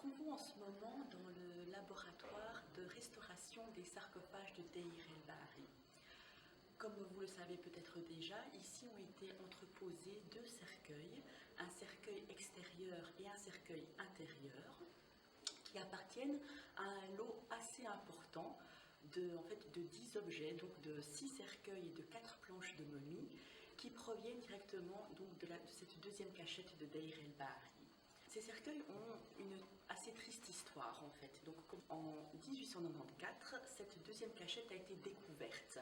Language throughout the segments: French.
trouvons en ce moment dans le laboratoire de restauration des sarcophages de Deir el-Bahari. Comme vous le savez peut-être déjà, ici ont été entreposés deux cercueils, un cercueil extérieur et un cercueil intérieur, qui appartiennent à un lot assez important de 10 objets, donc de 6 cercueils et de 4 planches de momie, qui proviennent directement donc, de cette deuxième cachette de Deir el-Bahari. Ces cercueils ont une assez triste histoire en fait. Donc, en 1894, cette deuxième cachette a été découverte.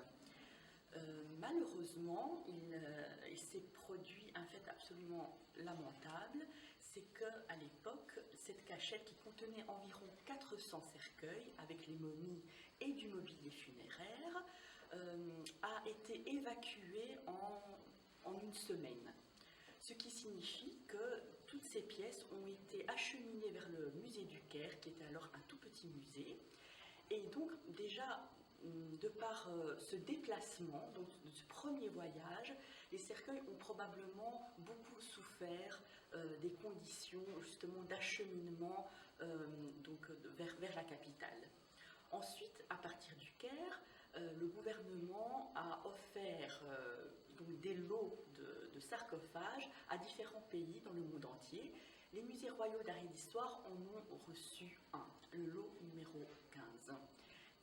Malheureusement, il s'est produit un fait absolument lamentable, c'est qu'à l'époque, cette cachette qui contenait environ 400 cercueils avec les momies et du mobilier funéraire a été évacuée en une semaine. Ce qui signifie que toutes ces pièces ont été acheminées vers le musée du Caire, qui était alors un tout petit musée. Et donc déjà, de par ce déplacement, donc de ce premier voyage, les cercueils ont probablement beaucoup souffert des conditions justement d'acheminement vers la capitale. Ensuite, à partir du Caire, le gouvernement a offert des lots de sarcophages à différents pays dans le monde entier. Les musées royaux d'art et d'histoire en ont reçu un, le lot numéro 15.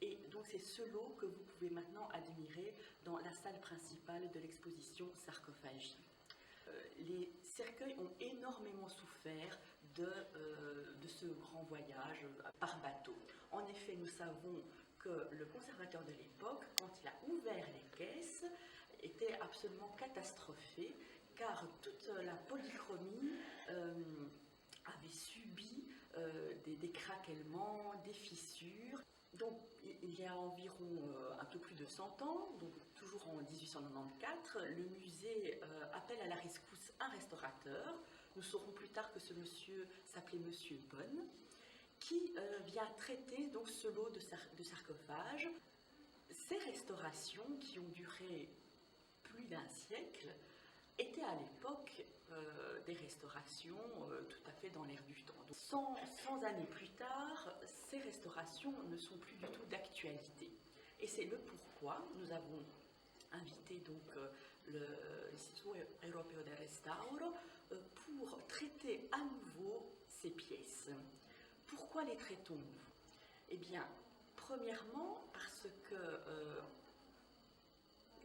Et donc c'est ce lot que vous pouvez maintenant admirer dans la salle principale de l'exposition Sarcophagie. Les cercueils ont énormément souffert de ce grand voyage par bateau. En effet, nous savons que le conservateur de l'époque, quand il a ouvert les caisses, était absolument catastrophé, car toute la polychromie avait subi des craquements, des fissures. Donc, il y a environ un peu plus de 100 ans, donc toujours en 1894, le musée appelle à la rescousse un restaurateur. Nous saurons plus tard que ce monsieur s'appelait Monsieur Bonne, qui vient traiter donc ce lot de sarcophages. Ces restaurations, qui ont duré plus d'un siècle, étaient à l'époque des restaurations tout à fait dans l'air du temps. Donc, 100 années plus tard, ces restaurations ne sont plus du tout d'actualité. Et c'est le pourquoi nous avons invité donc l'Istituto Europeo del Restauro pour traiter à nouveau ces pièces. Pourquoi les traitons-nous? Eh bien, premièrement, parce que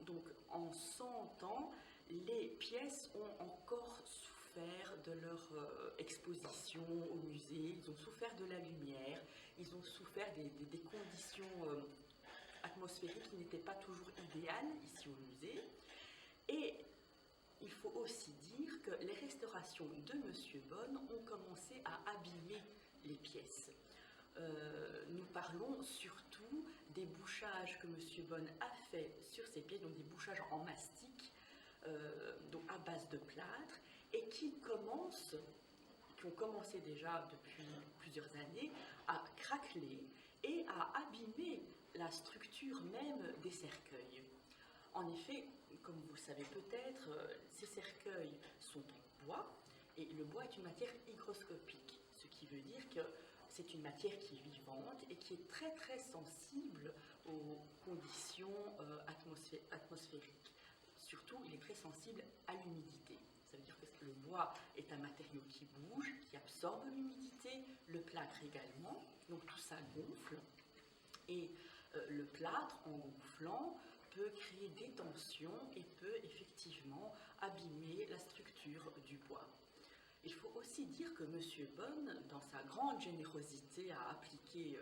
donc, en 100 ans, les pièces ont encore souffert de leur exposition au musée, ils ont souffert de la lumière, ils ont souffert des conditions atmosphériques qui n'étaient pas toujours idéales ici au musée. Et il faut aussi dire que les restaurations de Monsieur Bonne ont commencé à abîmer les pièces. Nous parlons surtout des bouchages que M. Bonne a fait sur ces pièces, donc des bouchages en mastic, donc à base de plâtre, et qui ont commencé déjà depuis plusieurs années à craqueler et à abîmer la structure même des cercueils. En effet, comme vous le savez peut-être, ces cercueils sont en bois, et le bois est une matière hygroscopique, ce qui veut dire que c'est une matière qui est vivante et qui est très très sensible aux conditions atmosphériques. Surtout, il est très sensible à l'humidité. Ça veut dire que le bois est un matériau qui bouge, qui absorbe l'humidité, le plâtre également, donc tout ça gonfle. Et le plâtre, en gonflant, peut créer des tensions et peut effectivement abîmer la structure du bois. Il faut aussi dire que M. Bonne, dans sa grande générosité à appliquer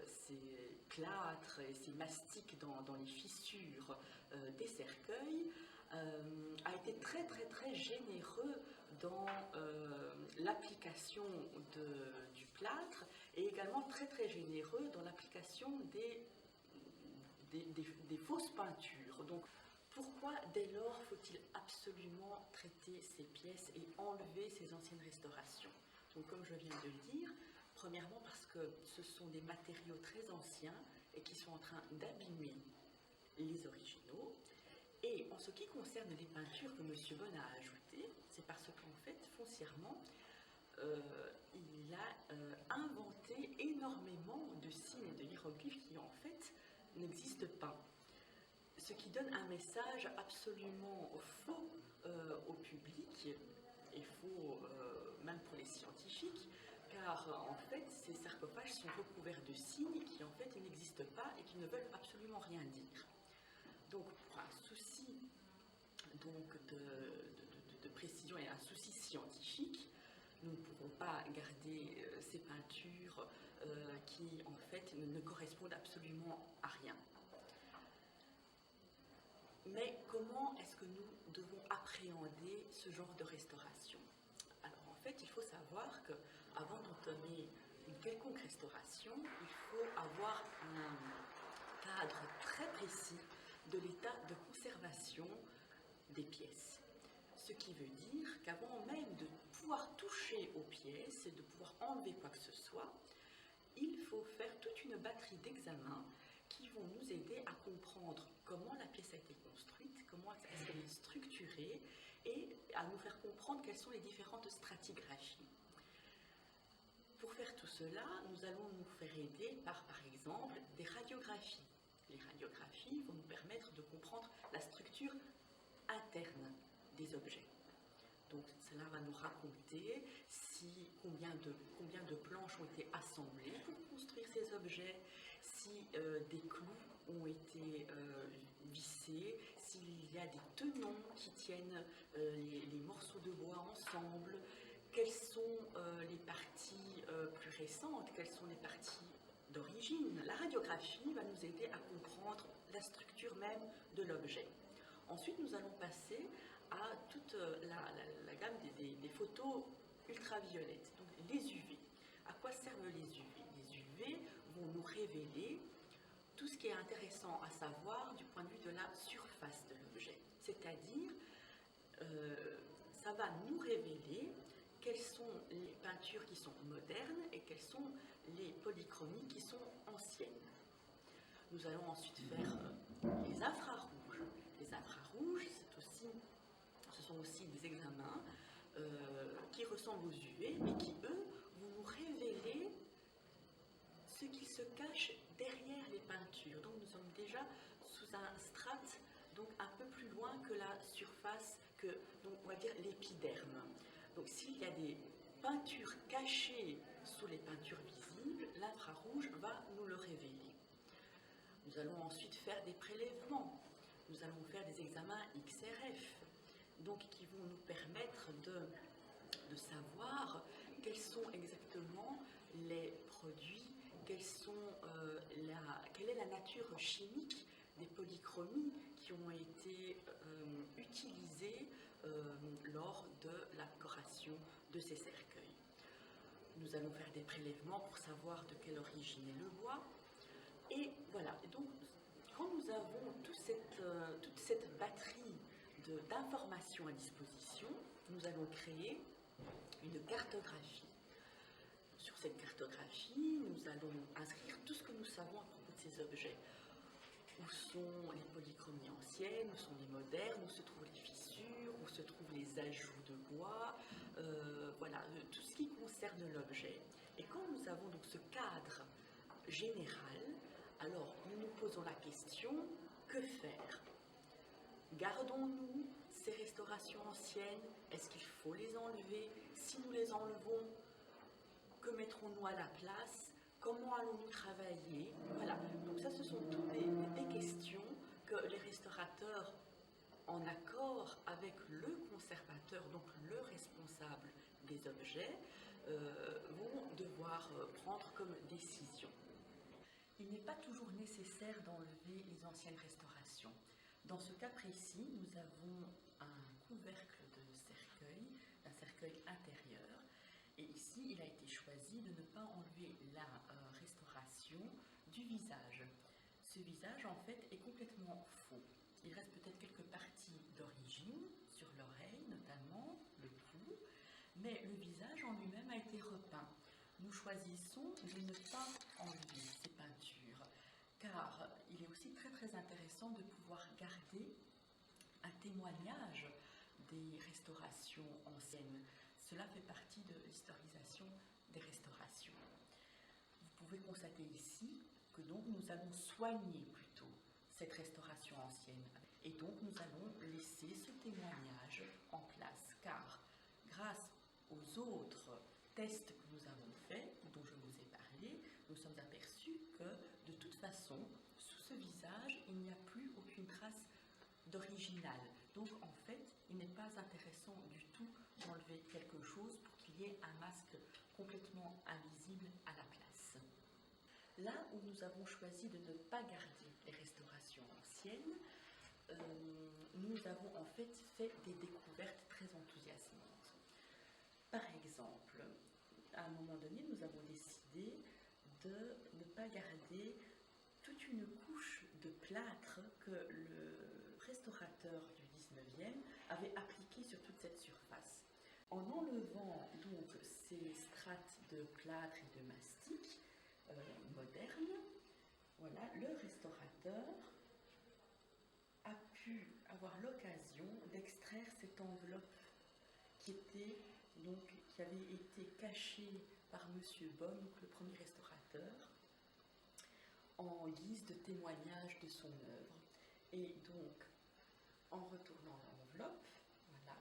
ses plâtres et ses mastiques dans les fissures des cercueils, a été très très très généreux dans l'application du plâtre et également très très généreux dans l'application des fausses peintures. Donc, pourquoi, dès lors, faut-il absolument traiter ces pièces et enlever ces anciennes restaurations? Donc, comme je viens de le dire, premièrement parce que ce sont des matériaux très anciens et qui sont en train d'abîmer les originaux. Et en ce qui concerne les peintures que M. Bonne a ajoutées, c'est parce qu'en fait, foncièrement, il a inventé énormément de signes et de hiéroglyphes qui en fait n'existent pas. Ce qui donne un message absolument faux au public, et faux même pour les scientifiques, car en fait ces sarcophages sont recouverts de signes qui en fait n'existent pas et qui ne veulent absolument rien dire. Donc pour un souci donc, de précision et un souci scientifique, nous ne pourrons pas garder ces peintures qui en fait ne correspondent absolument à rien. Mais comment est-ce que nous devons appréhender ce genre de restauration? Alors en fait, il faut savoir qu'avant d'entamer une quelconque restauration, il faut avoir un cadre très précis de l'état de conservation des pièces. Ce qui veut dire qu'avant même de pouvoir toucher aux pièces et de pouvoir enlever quoi que ce soit, il faut faire toute une batterie d'examens qui vont nous aider à comprendre comment la pièce a été construite, comment est-ce qu'elle est structurée, et à nous faire comprendre quelles sont les différentes stratigraphies. Pour faire tout cela, nous allons nous faire aider par exemple, des radiographies. Les radiographies vont nous permettre de comprendre la structure interne des objets. Donc cela va nous raconter combien de planches ont été assemblées pour construire ces objets, si des clous ont été vissés, s'il y a des tenons qui tiennent les morceaux de bois ensemble, quelles sont les parties plus récentes, quelles sont les parties d'origine. La radiographie va nous aider à comprendre la structure même de l'objet. Ensuite, nous allons passer à toute la gamme des photos ultraviolettes, donc les UV. À quoi servent les UV? Les UV vont nous révéler tout ce qui est intéressant à savoir du point de vue de la surface de l'objet. C'est-à-dire, ça va nous révéler quelles sont les peintures qui sont modernes et quelles sont les polychromies qui sont anciennes. Nous allons ensuite faire les infrarouges. Les infrarouges, ce sont aussi des examens qui ressemblent aux UV, mais qui, eux, vont nous révéler ce qui se cache derrière les peintures. Donc nous sommes déjà sous un strate donc un peu plus loin que la surface, donc on va dire l'épiderme. Donc s'il y a des peintures cachées sous les peintures visibles, l'infrarouge va nous le révéler. Nous allons ensuite faire des prélèvements. Nous allons faire des examens XRF, donc qui vont nous permettre de savoir quels sont exactement les produits, quelle est la nature chimique des polychromies qui ont été utilisées lors de la décoration de ces cercueils. Nous allons faire des prélèvements pour savoir de quelle origine est le bois. Et voilà, et donc quand nous avons toute cette batterie d'informations à disposition, nous allons créer une cartographie. Sur cette cartographie, nous allons inscrire tout ce que nous savons à propos de ces objets. Où sont les polychromies anciennes, où sont les modernes, où se trouvent les fissures, où se trouvent les ajouts de bois, voilà, tout ce qui concerne l'objet. Et quand nous avons donc ce cadre général, alors nous nous posons la question, que faire? Gardons-nous ces restaurations anciennes? Est-ce qu'il faut les enlever? Si nous les enlevons, que mettrons-nous à la place? Comment allons-nous travailler? Voilà, donc ça ce sont toutes des questions que les restaurateurs, en accord avec le conservateur, donc le responsable des objets, vont devoir prendre comme décision. Il n'est pas toujours nécessaire d'enlever les anciennes restaurations. Dans ce cas précis, nous avons un couvercle de cercueil, un cercueil intérieur, et ici il a été choisi de ne pas enlever la restauration du visage. Ce visage en fait est complètement faux. Il reste peut-être quelques parties d'origine, sur l'oreille notamment, le cou, mais le visage en lui-même a été repeint. Nous choisissons de ne pas enlever ces peintures, car il est aussi très très intéressant de pouvoir garder un témoignage des restaurations anciennes. Cela fait partie de l'historisation des restaurations. Vous pouvez constater ici que donc nous allons soigner plutôt cette restauration ancienne. Et donc nous allons laisser ce témoignage en place, car grâce aux autres tests que nous avons faits, dont je vous ai parlé, nous sommes aperçus que de toute façon, sous ce visage, il n'y a plus aucune trace d'original. Donc en fait, il n'est pas intéressant du tout d'enlever quelque chose pour qu'il y ait un masque complètement invisible à la place. Là où nous avons choisi de ne pas garder les restaurations anciennes, nous avons en fait des découvertes très enthousiasmantes. Par exemple, à un moment donné, nous avons décidé de ne pas garder toute une couche de plâtre que le restaurateur du 19e avait appliqué sur toute cette surface. En enlevant donc ces strates de plâtre et de mastic modernes, voilà, le restaurateur a pu avoir l'occasion d'extraire cette enveloppe qui avait été cachée par M. Bonn, donc le premier restaurateur, en guise de témoignage de son œuvre. Et donc, en retournant l'enveloppe, voilà,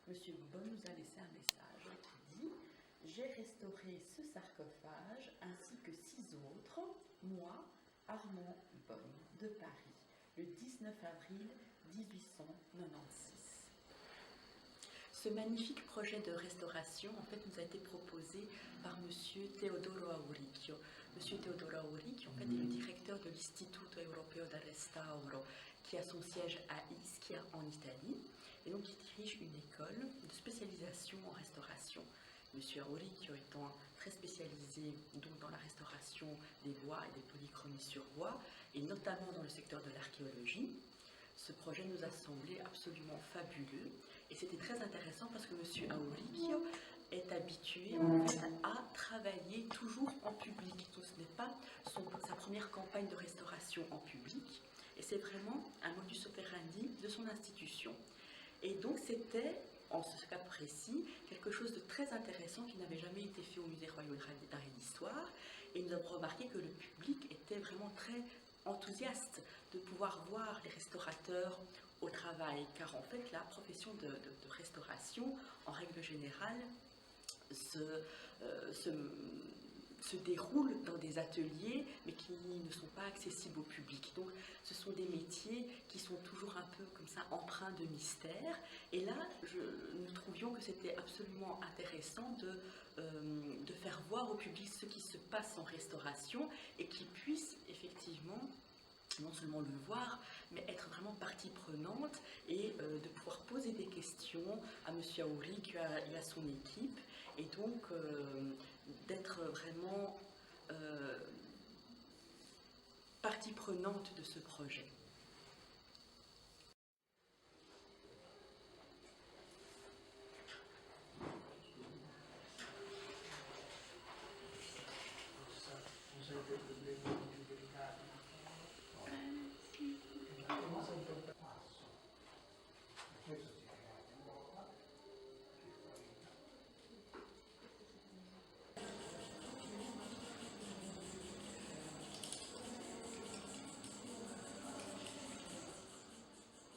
M. Bonn nous a laissé un message qui dit « J'ai restauré ce sarcophage ainsi que 6 autres, moi, Armand Bonn, de Paris, le 19 avril 1896. » Ce magnifique projet de restauration, en fait, nous a été proposé par M. Teodoro Auricchio. M. Teodoro Auricchio, en fait, est le directeur de l'Istituto Europeo del Restauro, qui a son siège à Ischia, en Italie, et donc il dirige une école de spécialisation en restauration. M. Auricchio étant très spécialisé donc, dans la restauration des bois et des polychromies sur bois, et notamment dans le secteur de l'archéologie, ce projet nous a semblé absolument fabuleux. Et c'était très intéressant parce que M. Auricchio est habitué en fait, à travailler toujours en public. Donc ce n'est pas sa première campagne de restauration en public. Et c'est vraiment un modus operandi de son institution. Et donc c'était, en ce cas précis, quelque chose de très intéressant qui n'avait jamais été fait au Musée royal d'art et d'histoire. Et nous avons remarqué que le public était vraiment très enthousiaste de pouvoir voir les restaurateurs au travail, car en fait la profession de restauration, en règle générale, se déroule dans des ateliers, mais qui ne sont pas accessibles au public. Donc ce sont des métiers qui sont toujours un peu comme ça empreints de mystère. Et là, nous trouvions que c'était absolument intéressant de faire voir au public ce qui se passe en restauration et qu'ils puissent effectivement non seulement le voir, mais être vraiment partie prenante et de pouvoir poser des questions à M. Auricchio et à son équipe, et donc d'être vraiment partie prenante de ce projet.